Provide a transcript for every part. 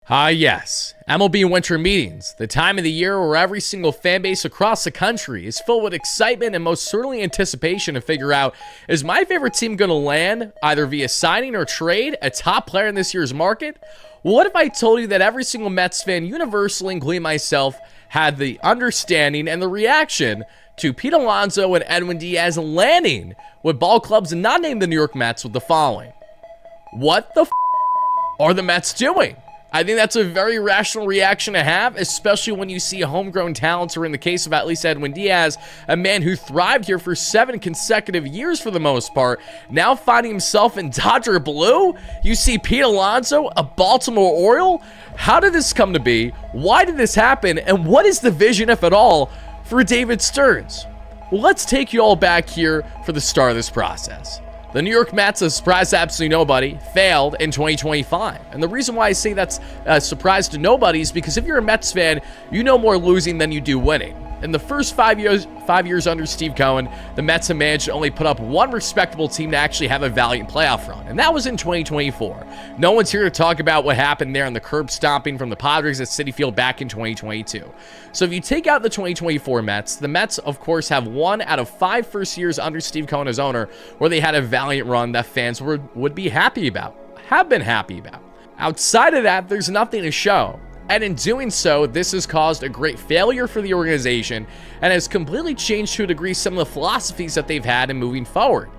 Yes, MLB winter meetings, the time of the year where every single fan base across the country is filled with excitement and most certainly anticipation to figure out, is my favorite team going to land, either via signing or trade, a top player in this year's market? What if I told you that every single Mets fan, universally, including myself, had the understanding and the reaction to Pete Alonso and Edwin Diaz landing with ball clubs not named the New York Mets with the following? What the are the Mets doing? I think that's a very rational reaction to have, especially when you see homegrown talents, or in the case of at least Edwin Diaz, a man who thrived here for 7 consecutive years for the most part, now finding himself in Dodger blue. You see Pete Alonso, a Baltimore Oriole. How did this come to be? Why did this happen? And what is the vision, if at all, for David Stearns? Well, let's take you all back here for the start of this process. The New York Mets, a surprise to absolutely nobody, failed in 2025. And the reason why I say that's a surprise to nobody is because if you're a Mets fan, you know more losing than you do winning. In the first 5 years under Steve Cohen, the Mets have managed to only put up one respectable team to actually have a valiant playoff run, and that was in 2024. No one's here to talk about what happened there in the curb stomping from the Padres at Citi Field back in 2022. So if you take out the 2024 Mets, the Mets, of course, have 1 out of 5 first years under Steve Cohen as owner where they had a valiant run that fans would be happy about, have been happy about. Outside of that, there's nothing to show. And in doing so, this has caused a great failure for the organization and has completely changed to a degree some of the philosophies that they've had in moving forward.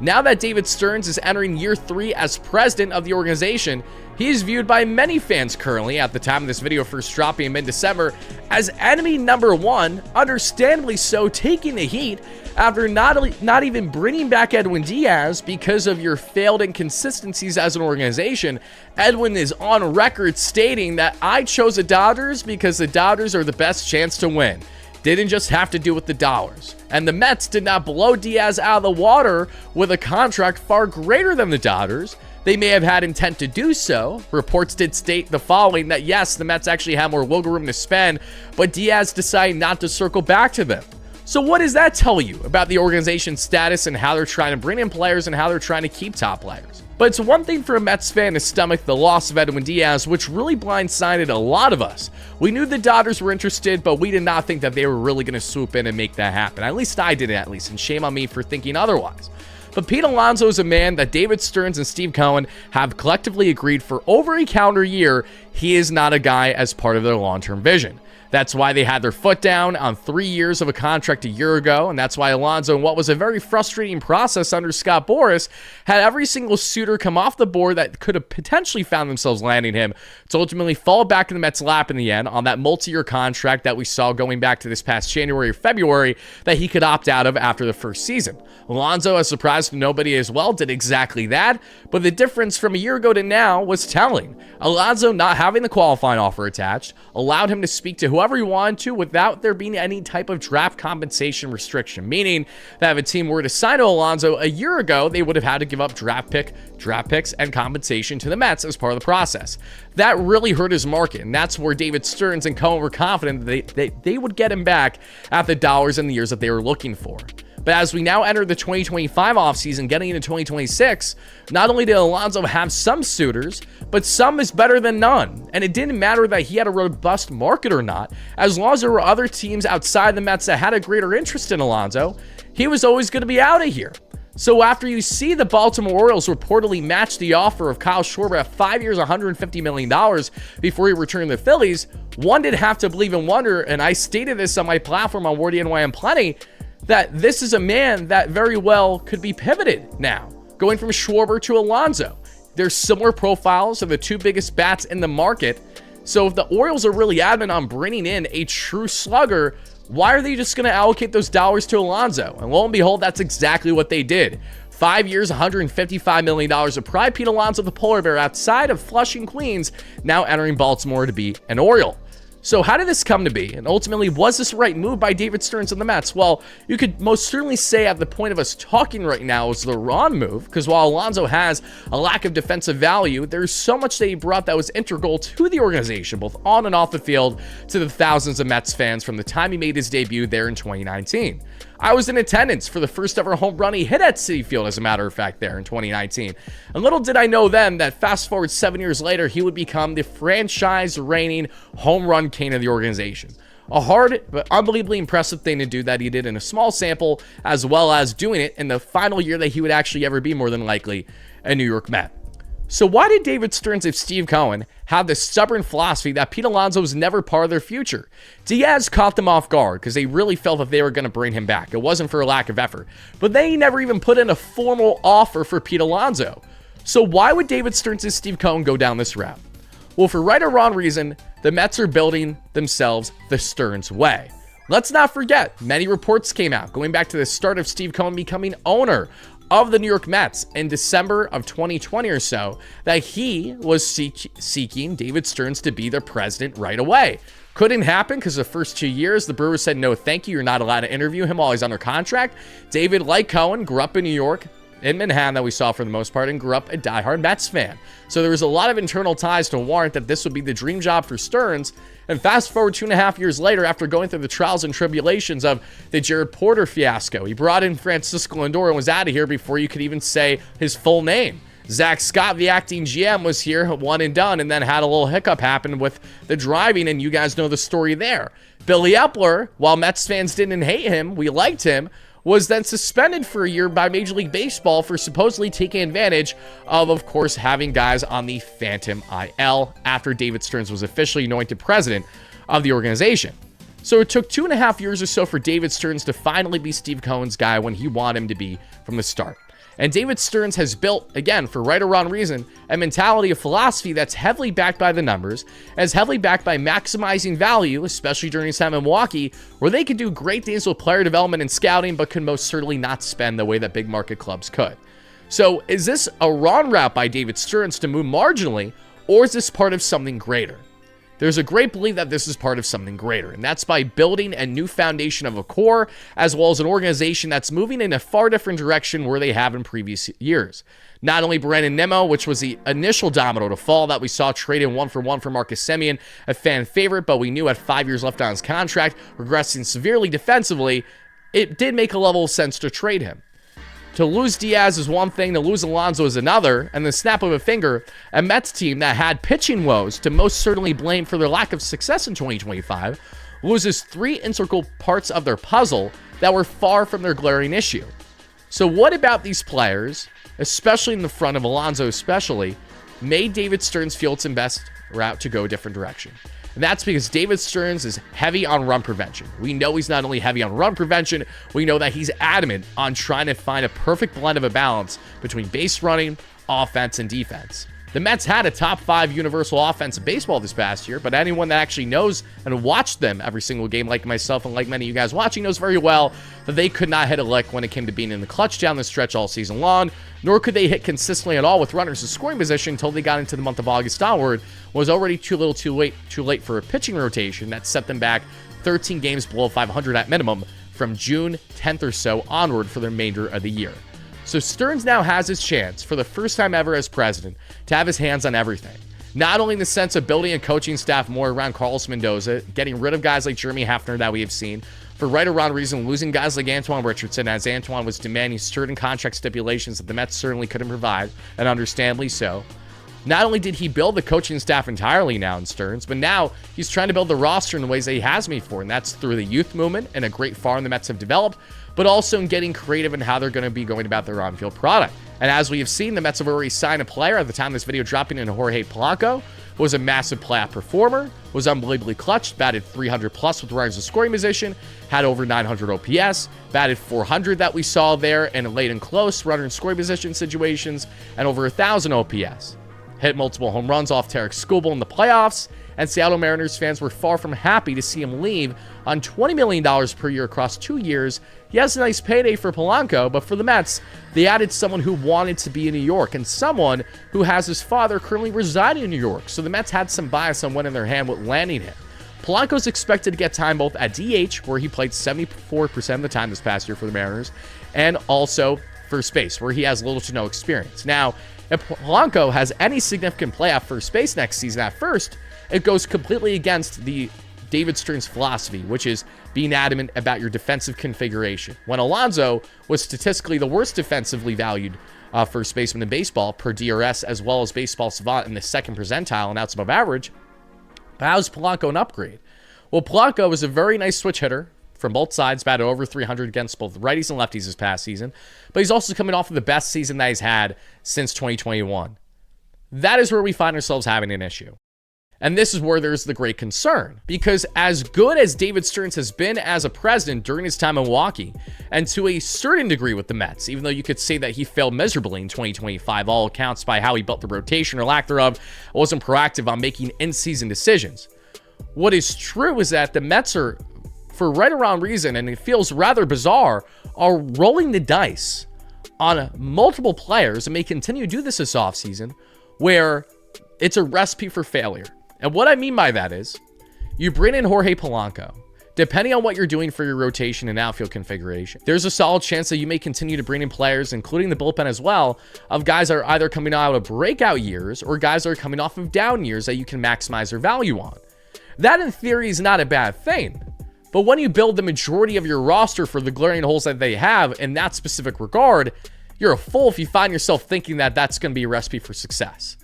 Now that David Stearns is entering year 3 as president of the organization, he is viewed by many fans currently, at the time of this video first dropping in mid-December, as enemy number 1, understandably so, taking the heat after not even bringing back Edwin Diaz because of your failed inconsistencies as an organization. Edwin is on record stating that I chose the Dodgers because the Dodgers are the best chance to win. Didn't just have to do with the dollars. And the Mets did not blow Diaz out of the water with a contract far greater than the Dodgers. They may have had intent to do so. Reports did state the following, that yes, the Mets actually have more wiggle room to spend, but Diaz decided not to circle back to them. So what does that tell you about the organization's status and how they're trying to bring in players and how they're trying to keep top players? But it's one thing for a Mets fan to stomach the loss of Edwin Diaz, which really blindsided a lot of us. We knew the Dodgers were interested, but we did not think that they were really going to swoop in and make that happen. At least I didn't, and shame on me for thinking otherwise. But Pete Alonso is a man that David Stearns and Steve Cohen have collectively agreed for over a calendar year he is not a guy as part of their long-term vision. That's why they had their foot down on 3 years of a contract a year ago, and that's why Alonso, in what was a very frustrating process under Scott Boras, had every single suitor come off the board that could have potentially found themselves landing him to ultimately fall back in the Mets' lap in the end on that multi-year contract that we saw going back to this past January or February that he could opt out of after the first season. Alonso, as surprised to nobody as well, did exactly that, but the difference from a year ago to now was telling. Alonso, not having the qualifying offer attached, allowed him to speak to whoever he wanted to without there being any type of draft compensation restriction, meaning that if a team were to sign Alonso a year ago, they would have had to give up draft picks, and compensation to the Mets as part of the process. That really hurt his market, and that's where David Stearns and Cohen were confident that they would get him back at the dollars and the years that they were looking for. But as we now enter the 2025 offseason, getting into 2026, not only did Alonso have some suitors, but some is better than none. And it didn't matter that he had a robust market or not. As long as there were other teams outside the Mets that had a greater interest in Alonso, he was always going to be out of here. So after you see the Baltimore Orioles reportedly match the offer of Kyle Schwarber at 5 years, $150 million before he returned to the Phillies, one did have to believe and wonder, and I stated this on my platform on WardyMLB, that this is a man that very well could be pivoted now, going from Schwarber to Alonso. There's similar profiles of the 2 biggest bats in the market. So if the Orioles are really adamant on bringing in a true slugger, why are they just going to allocate those dollars to Alonso? And lo and behold, that's exactly what they did. 5 years, $155 million of pride. Pete Alonso, the polar bear outside of Flushing, Queens, now entering Baltimore to be an Oriole. So how did this come to be? And ultimately, was this the right move by David Stearns and the Mets? Well, you could most certainly say at the point of us talking right now it was the wrong move, because while Alonso has a lack of defensive value, there's so much that he brought that was integral to the organization, both on and off the field, to the thousands of Mets fans from the time he made his debut there in 2019. I was in attendance for the first ever home run he hit at Citi Field, as a matter of fact, there in 2019. And little did I know then that fast forward 7 years later, he would become the franchise reigning home run king of the organization. A hard but unbelievably impressive thing to do that he did in a small sample, as well as doing it in the final year that he would actually ever be, more than likely, a New York Met. So why did David Stearns and Steve Cohen have this stubborn philosophy that Pete Alonso was never part of their future? Diaz caught them off guard because they really felt that they were going to bring him back. It wasn't for a lack of effort. But they never even put in a formal offer for Pete Alonso. So why would David Stearns and Steve Cohen go down this route? Well, for right or wrong reason, the Mets are building themselves the Stearns way. Let's not forget, many reports came out going back to the start of Steve Cohen becoming owner of the New York Mets in December of 2020 or so, that he was seeking David Stearns to be their president right away. Couldn't happen because the first 2 years, the Brewers said, no, thank you. You're not allowed to interview him while he's under contract. David, like Cohen, grew up in New York, in Manhattan, that we saw for the most part, and grew up a diehard Mets fan. So there was a lot of internal ties to warrant that this would be the dream job for Stearns. And fast forward 2.5 years later, after going through the trials and tribulations of the Jared Porter fiasco, he brought in Francisco Lindor and was out of here before you could even say his full name. Zach Scott, the acting GM, was here, one and done, and then had a little hiccup happen with the driving, and you guys know the story there. Billy Epler, while Mets fans didn't hate him, we liked him, was then suspended for a year by Major League Baseball for supposedly taking advantage of course, having guys on the Phantom IL after David Stearns was officially anointed president of the organization. So it took 2.5 years or so for David Stearns to finally be Steve Cohen's guy when he wanted him to be from the start. And David Stearns has built, again, for right or wrong reason, a mentality of philosophy that's heavily backed by the numbers, as heavily backed by maximizing value, especially during his time in Milwaukee, where they could do great things with player development and scouting, but could most certainly not spend the way that big market clubs could. So is this a wrong route by David Stearns to move marginally, or is this part of something greater? There's a great belief that this is part of something greater, and that's by building a new foundation of a core, as well as an organization that's moving in a far different direction where they have in previous years. Not only Brandon Nimmo, which was the initial domino to fall that we saw traded 1-for-1 for Marcus Semien, a fan favorite, but we knew had 5 years left on his contract, regressing severely defensively, it did make a level of sense to trade him. To lose Diaz is one thing, to lose Alonso is another, and the snap of a finger, a Mets team that had pitching woes to most certainly blame for their lack of success in 2025, loses 3 integral parts of their puzzle that were far from their glaring issue. So what about these players, especially in the front of Alonso especially, made David Stearns feel it's the best route to go a different direction? And that's because David Stearns is heavy on run prevention. We know he's not only heavy on run prevention, we know that he's adamant on trying to find a perfect blend of a balance between base running, offense, and defense. The Mets had a top 5 universal offense in baseball this past year, but anyone that actually knows and watched them every single game, like myself and like many of you guys watching, knows very well that they could not hit a lick when it came to being in the clutch down the stretch all season long, nor could they hit consistently at all with runners in scoring position until they got into the month of August onward. Was already too late for a pitching rotation that set them back 13 games below 500 at minimum from June 10th or so onward for the remainder of the year. So Stearns now has his chance, for the first time ever as president, to have his hands on everything. Not only in the sense of building a coaching staff more around Carlos Mendoza, getting rid of guys like Jeremy Hefner that we have seen, for right or wrong reason, losing guys like Antoine Richardson, as Antoine was demanding certain contract stipulations that the Mets certainly couldn't provide, and understandably so. Not only did he build the coaching staff entirely now in Stearns, but now he's trying to build the roster in the ways that he has me for, and that's through the youth movement and a great farm the Mets have developed, but also in getting creative in how they're going to be going about their on-field product. And as we have seen, the Mets have already signed a player at the time of this video dropping in Jorge Polanco, was a massive playoff performer, was unbelievably clutch, batted 300 plus with runners in scoring position, had over 900 OPS, batted 400 that we saw there, and late and close runner in scoring position situations, and over 1,000 OPS. Hit multiple home runs off Tarek Skubal in the playoffs, and Seattle Mariners fans were far from happy to see him leave on $20 million per year across 2 years. He has a nice payday for Polanco, but for the Mets, they added someone who wanted to be in New York and someone who has his father currently residing in New York. So the Mets had some bias on one in their hand with landing him. Polanco's expected to get time both at DH, where he played 74% of the time this past year for the Mariners, and also first base, where he has little to no experience. Now, if Polanco has any significant play at first base next season at first, it goes completely against the David Stern's philosophy, which is being adamant about your defensive configuration. When Alonso was statistically the worst defensively valued first baseman in baseball per DRS, as well as Baseball Savant in the second percentile and outs above average, how's Polanco an upgrade? Well, Polanco was a very nice switch hitter from both sides, batted over 300 against both righties and lefties this past season, but he's also coming off of the best season that he's had since 2021. That is where we find ourselves having an issue. And this is where there's the great concern, because as good as David Stearns has been as a president during his time in Milwaukee, and to a certain degree with the Mets, even though you could say that he failed miserably in 2025, all accounts by how he built the rotation or lack thereof, wasn't proactive on making in-season decisions. What is true is that the Mets are, for right or wrong reason, and it feels rather bizarre, are rolling the dice on multiple players, and may continue to do this offseason, where it's a recipe for failure. And what I mean by that is, you bring in Jorge Polanco. Depending on what you're doing for your rotation and outfield configuration, there's a solid chance that you may continue to bring in players, including the bullpen as well, of guys that are either coming out of breakout years or guys that are coming off of down years that you can maximize their value on. That, in theory, is not a bad thing. But when you build the majority of your roster for the glaring holes that they have in that specific regard, you're a fool if you find yourself thinking that that's going to be a recipe for success.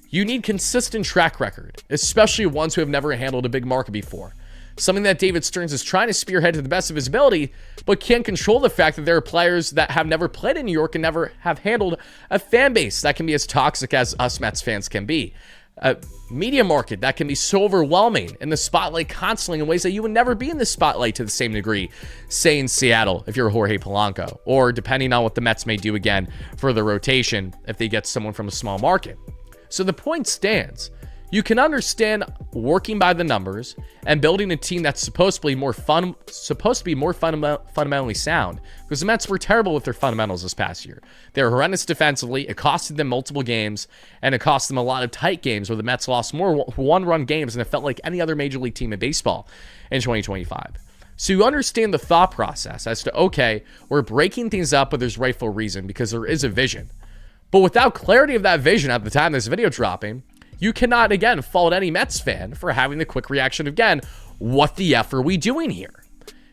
You need consistent track record, especially ones who have never handled a big market before. Something that David Stearns is trying to spearhead to the best of his ability, but can't control the fact that there are players that have never played in New York and never have handled a fan base that can be as toxic as us Mets fans can be. A media market that can be so overwhelming in the spotlight constantly in ways that you would never be in the spotlight to the same degree, say in Seattle if you're Jorge Polanco, or depending on what the Mets may do again for the rotation if they get someone from a small market. So the point stands. You can understand working by the numbers and building a team that's supposed to be more fundamentally sound, because the Mets were terrible with their fundamentals this past year. They were horrendous defensively. It costed them multiple games, and it cost them a lot of tight games where the Mets lost more one-run games than it felt like any other major league team in baseball in 2025. So you understand the thought process as to, okay, we're breaking things up, but there's rightful reason because there is a vision. But without clarity of that vision at the time this video dropping, you cannot, again, fault any Mets fan for having the quick reaction again, what the F are we doing here?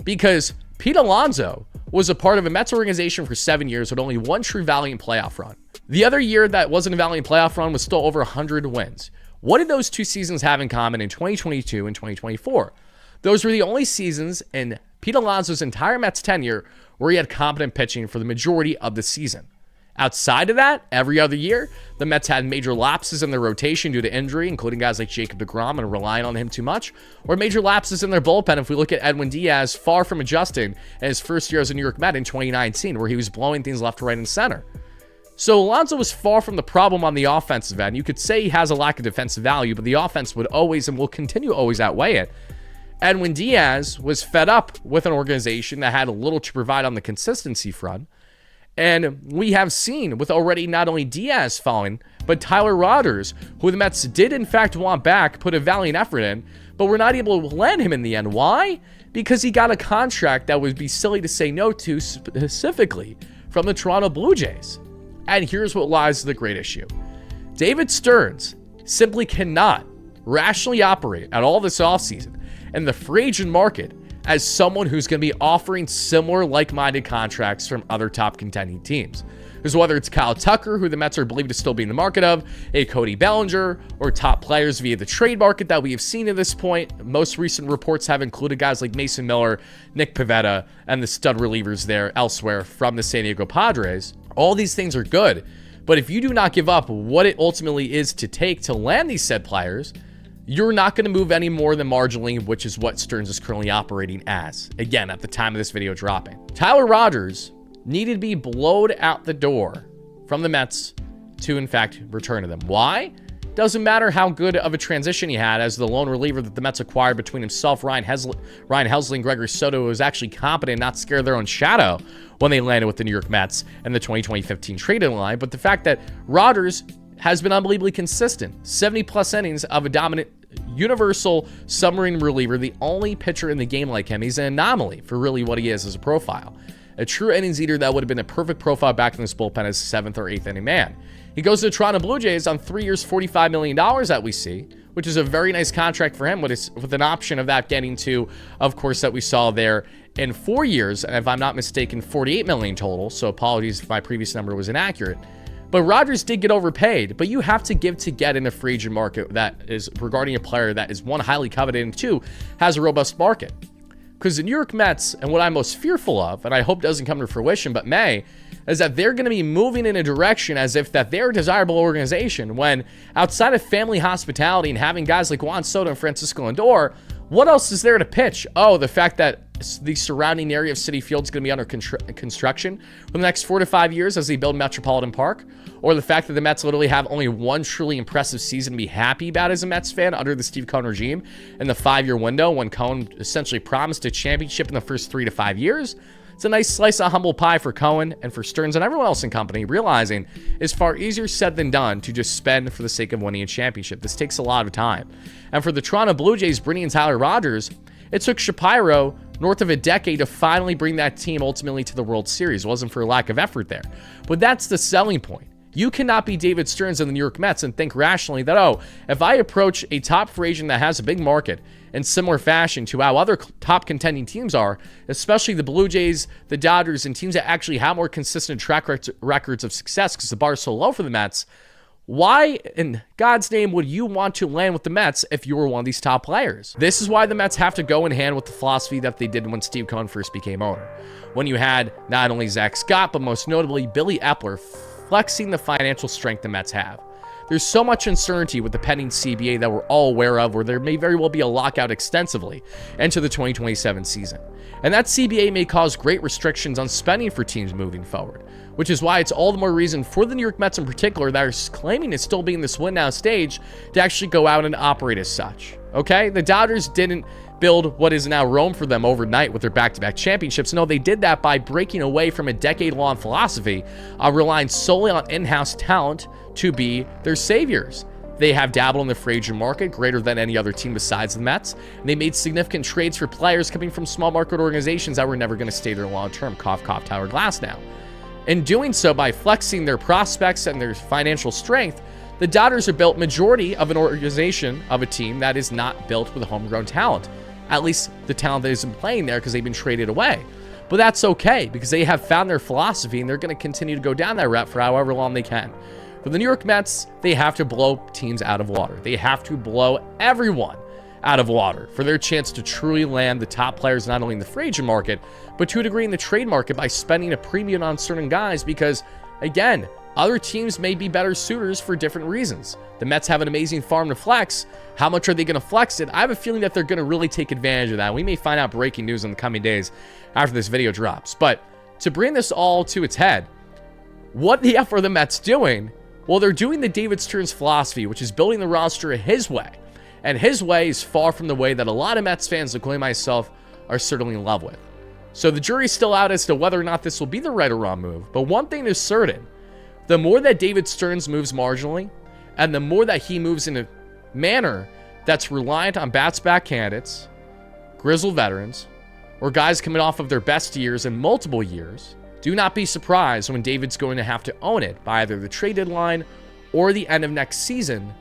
Because Pete Alonso was a part of a Mets organization for 7 years with only one true valiant playoff run. The other year that wasn't a valiant playoff run was still over 100 wins. What did those two seasons have in common in 2022 and 2024? Those were the only seasons in Pete Alonso's entire Mets tenure where he had competent pitching for the majority of the season. Outside of that, every other year, the Mets had major lapses in their rotation due to injury, including guys like Jacob deGrom and relying on him too much, or major lapses in their bullpen if we look at Edwin Diaz far from adjusting in his first year as a New York Met in 2019, where he was blowing things left, right, and center. So Alonso was far from the problem on the offensive end. You could say he has a lack of defensive value, but the offense would always and will continue always outweigh it. Edwin Diaz was fed up with an organization that had little to provide on the consistency front. And we have seen with already not only Diaz falling, but Tyler Rogers, who the Mets did in fact want back, put a valiant effort in, but were not able to land him in the end. Why? Because he got a contract that would be silly to say no to, specifically from the Toronto Blue Jays. And here's what lies the great issue. David Stearns simply cannot rationally operate at all this offseason in the free agent market as someone who's going to be offering similar like-minded contracts from other top contending teams. Because whether it's Kyle Tucker, who the Mets are believed to still be in the market of, a Cody Bellinger, or top players via the trade market that we have seen at this point, most recent reports have included guys like Mason Miller, Nick Pivetta, and the stud relievers there elsewhere from the San Diego Padres. All these things are good, but if you do not give up what it ultimately is to take to land these said players, you're not going to move any more than marginally, which is what Stearns is currently operating as. Again, at the time of this video dropping. Tyler Rogers needed to be blowed out the door from the Mets to, in fact, return to them. Why? Doesn't matter how good of a transition he had as the lone reliever that the Mets acquired between himself, Ryan Helsley, and Gregory Soto, who was actually competent, not scared of their own shadow when they landed with the New York Mets in the 2020-15 trade deadline. But the fact that Rogers has been unbelievably consistent. 70-plus innings of a dominant universal submarine reliever, the only pitcher in the game like him. He's an anomaly for really what he is as a profile. A true innings eater that would have been a perfect profile back in this bullpen as 7th or 8th inning man. He goes to the Toronto Blue Jays on 3 years, $45 million that we see, which is a very nice contract for him, with an option of that getting to, of course, that we saw there in 4 years, and if I'm not mistaken, $48 million total. So apologies if my previous number was inaccurate. But Rogers did get overpaid, but you have to give to get in a free agent market that is regarding a player that is, one, highly coveted, and two, has a robust market. Because the New York Mets, and what I'm most fearful of, and I hope doesn't come to fruition, but may, is that they're going to be moving in a direction as if that they're a desirable organization, when outside of family hospitality and having guys like Juan Soto and Francisco Lindor, what else is there to pitch? Oh, the fact that the surrounding area of Citi Field is going to be under construction for the next 4 to 5 years as they build Metropolitan Park, or the fact that the Mets literally have only one truly impressive season to be happy about as a Mets fan under the Steve Cohen regime in the 5-year window, when Cohen essentially promised a championship in the first 3 to 5 years. It's a nice slice of humble pie for Cohen and for Stearns and everyone else in company, realizing it's far easier said than done to just spend for the sake of winning a championship. This takes a lot of time. And for the Toronto Blue Jays bringing in Tyler Rogers, it took Shapiro north of a decade to finally bring that team ultimately to the World Series. It wasn't for lack of effort there. But that's the selling point. You cannot be David Stearns and the New York Mets and think rationally that, oh, if I approach a top free agent that has a big market in similar fashion to how other top contending teams are, especially the Blue Jays, the Dodgers, and teams that actually have more consistent track records of success because the bar is so low for the Mets, why in God's name would you want to land with the Mets if you were one of these top players? This is why the Mets have to go in hand with the philosophy that they did when Steve Cohen first became owner. When you had not only Zach Scott, but most notably Billy Epler flexing the financial strength the Mets have. There's so much uncertainty with the pending CBA that we're all aware of, where there may very well be a lockout extensively into the 2027 season. And that CBA may cause great restrictions on spending for teams moving forward, which is why it's all the more reason for the New York Mets in particular that are claiming to still be in this win now stage to actually go out and operate as such. Okay? The Dodgers didn't build what is now Rome for them overnight with their back-to-back championships. No, they did that by breaking away from a decade-long philosophy of relying solely on in-house talent to be their saviors. They have dabbled in the free agent market greater than any other team besides the Mets. And they made significant trades for players coming from small market organizations that were never going to stay there long-term. Cough, cough, Tyler Glasnow. In doing so, by flexing their prospects and their financial strength, the Dodgers are built majority of an organization of a team that is not built with homegrown talent. At least the talent that isn't playing there because they've been traded away. But that's okay because they have found their philosophy and they're going to continue to go down that route for however long they can. For the New York Mets, they have to blow teams out of water. They have to blow everyone out of water for their chance to truly land the top players not only in the free agent market, but to a degree in the trade market by spending a premium on certain guys because, again, other teams may be better suitors for different reasons. The Mets have an amazing farm to flex. How much are they going to flex it? I have a feeling that they're going to really take advantage of that. We may find out breaking news in the coming days after this video drops. But to bring this all to its head, what the F are the Mets doing? Well, they're doing the David Stearns philosophy, which is building the roster his way. And his way is far from the way that a lot of Mets fans, including myself, are certainly in love with. So the jury's still out as to whether or not this will be the right or wrong move. But one thing is certain. The more that David Stearns moves marginally, and the more that he moves in a manner that's reliant on bats-back candidates, grizzled veterans, or guys coming off of their best years in multiple years, do not be surprised when David's going to have to own it by either the trade deadline or the end of next season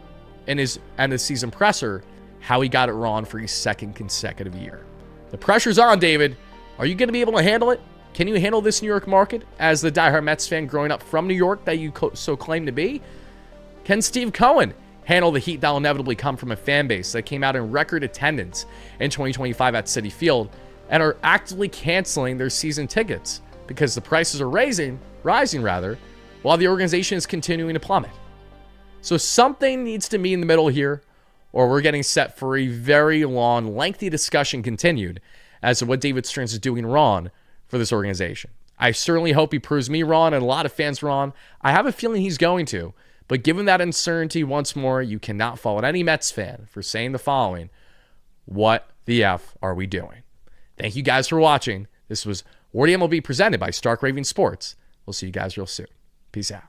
in his end-of-season presser, how he got it wrong for his second consecutive year. The pressure's on, David. Are you going to be able to handle it? Can you handle this New York market as the diehard Mets fan growing up from New York that you so claim to be? Can Steve Cohen handle the heat that will inevitably come from a fan base that came out in record attendance in 2025 at Citi Field and are actively canceling their season tickets because the prices are rising while the organization is continuing to plummet? So something needs to be in the middle here, or we're getting set for a very long, lengthy discussion continued as to what David Stearns is doing wrong for this organization. I certainly hope he proves me wrong and a lot of fans wrong. I have a feeling he's going to. But given that uncertainty, once more, you cannot fault any Mets fan for saying the following: what the F are we doing? Thank you guys for watching. This was WardyMLB presented by Stark Raving Sports. We'll see you guys real soon. Peace out.